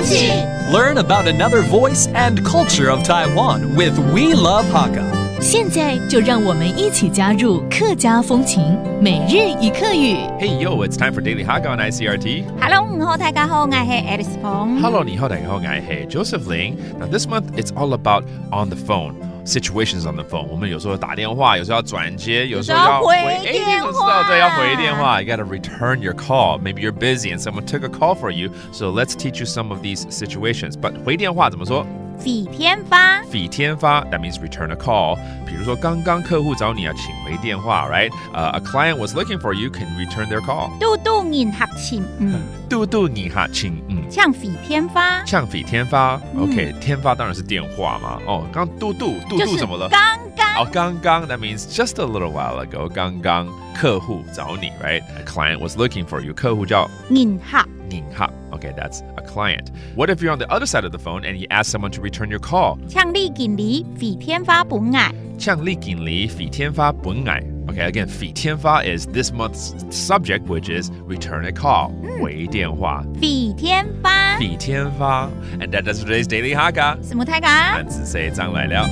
气 Learn about another voice and culture of Taiwan with We Love Hakka. 现在就让我们一起加入客家风情每日一客语。Hey yo, it's time for Daily Hagg on ICRT. Hello, 你好，大家好，我是 Alice Pong. Hello, 你好，大家好，我是 Joseph Ling. Now this month, it's all about on the phone.Situations on the phone. 我们有时候打电话，有时候要转接，有时候要回电话。对，要回电话。You gotta return your call. Maybe you're busy and someone took a call for you. So let's teach you some of these situations. But 回电话怎么说？匪天发。匪天发 that means return a call. 比如说刚刚客户找你啊，请回电话 right? A client was looking for you, can return their call. 嘟嘟銀客請嘟嘟銀客請嗆匪天發。嗆匪天發 OK 天發當然是電話嘛哦剛嘟嘟怎麼了剛剛哦剛剛 that means just a little while ago 剛剛客戶找你 right a client was looking for you 客戶叫銀客Okay, that's a client. What if you're on the other side of the phone and you ask someone to return your call? 嗆李經理匪天發本愛。嗆李經理匪天發本愛 Okay, again, 匪天發 is this month's subject, which is return a call. 回電話匪天發匪天發 And that does today's Daily Hagga. 什麼大家單詞寫上來了。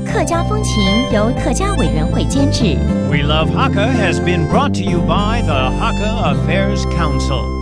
客家風情由客家委員會監製。We Love Hakka has been brought to you by the Hakka Affairs Council.